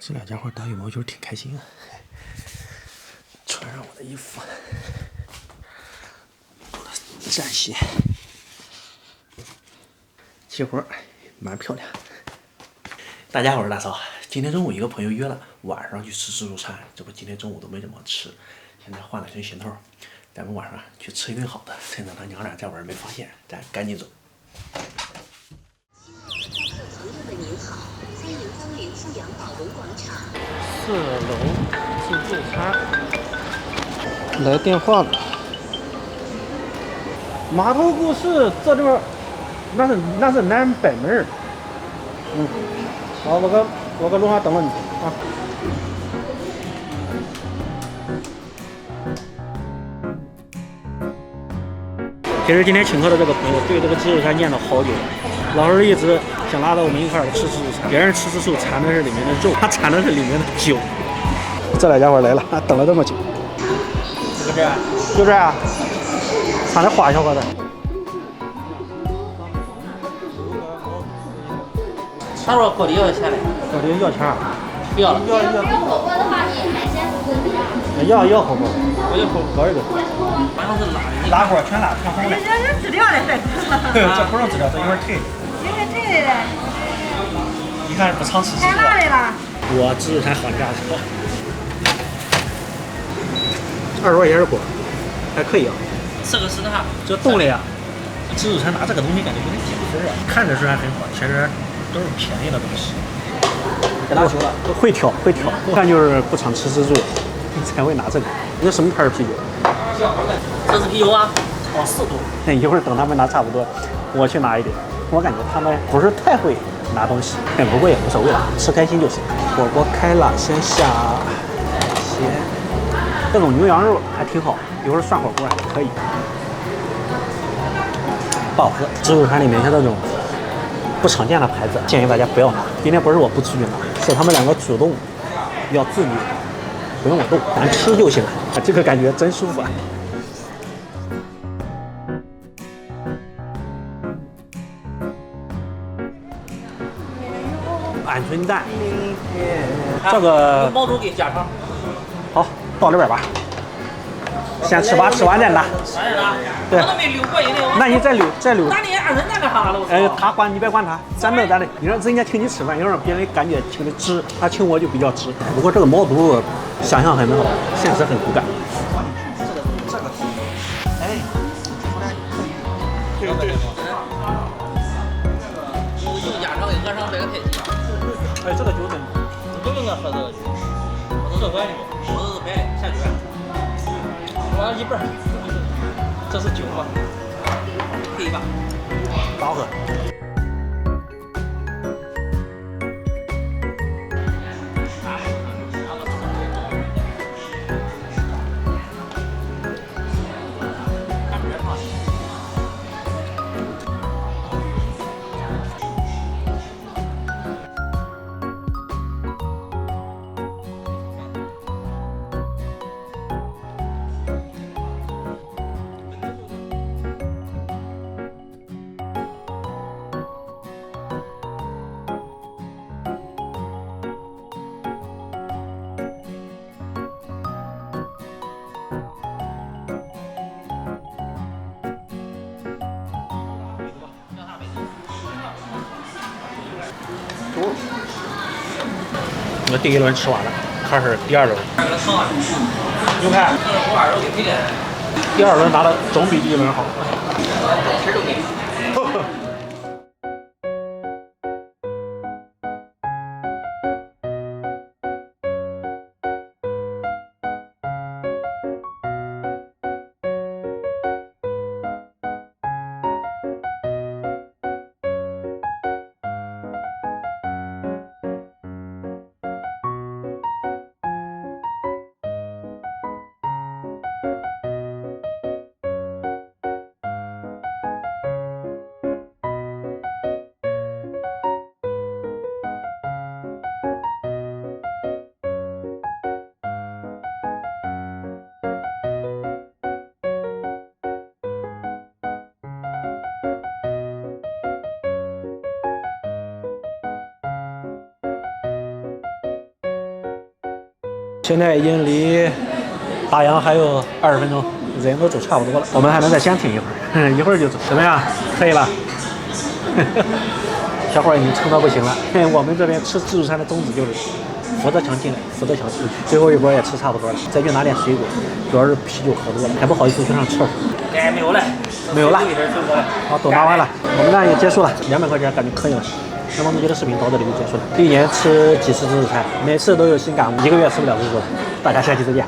这两家伙打羽毛球挺开心啊，穿上我的衣服，战鞋，齐活蛮漂亮。大家好，我是大嫂。今天中午一个朋友约了晚上去吃自助餐，这不今天中午都没怎么吃，现在换了身行头，咱们晚上去吃一顿好的，趁着他娘俩在玩没发现，咱赶紧走。4楼自助餐，来电话了。码头故事这地方，那是南北门。好，我搁楼下等着你啊。其实今天请客的这个朋友对这个自助餐念了好久了，老是一直想拉着我们一块儿吃自助餐。别人吃自助馋的是里面的肉，他馋的是里面的酒。这俩家伙来了，等了这么久。就这样，就这样，尝点花小伙子。他说锅底要钱嘞，锅底要钱啊？不要了。要火锅的话，你海鲜不要。要火锅，我要火搞一个。好像是拉锅全拉全红的。这是资料的，这不用资料，这一会儿退。因为这个的。一看不常吃自助。太辣的了。我自助餐好价钱，20块钱的锅，还可以啊。这个是他这冻的呀。自助餐拿这个东西感觉有点减分啊，看着虽然很好，其实都是便宜的东西。给他球了，会挑，看就是不常吃自助才会拿这个。你这什么牌的啤酒？这是啤酒啊，哦，4度。一会儿等他们拿差不多，我去拿一点。我感觉他们不是太会拿东西，不过也无所谓了，吃开心就行。火锅开了，先下先。这种牛羊肉还挺好，一会儿涮火锅还可以。不好喝。自助餐里面像这种不常见的牌子，建议大家不要拿。今天不是我不出去拿，是他们两个主动要自己不用我动，咱吃就行了。这个感觉真舒服啊！鹌鹑蛋，这个毛肚给加上。好，到这边吧。先吃吧，吃完再拿。对。我都没溜过一溜。那你再溜。那你鹌鹑蛋干啥了？他管你别管他，咱的。你让人家请你吃饭，要让别人感觉请的值，他请我就比较值。不过这个毛肚想象很美好，现实很骨感。这个，哎，对。又加上给上100个开心。哎，这个酒真。不用我喝这个酒，我是白的，我是白的，下酒。我一半，这是酒吗？可以吧？好喝。我第一轮吃完了，开始第二轮。牛排。第二轮拿的总比第一轮好。吃都给。现在已经离打烊还有20分钟，人都走差不多了，我们还能再先停一会儿，一会儿就走，怎么样？可以吧？小伙已经撑到不行了。我们这边吃自助餐的宗旨就是扶着墙进来，扶着墙出去。最后一波也吃差不多了，再去拿点水果，主要是啤酒喝多了，还不好意思去上厕所。哎，没有了，没有了，一点水果了。好，都拿完了，我们那也结束了，200块钱感觉可以了。那么我们这的视频到这里就结束了。一年吃几次自助餐，每次都有新感悟，1个月吃不了自助餐。大家下期再见。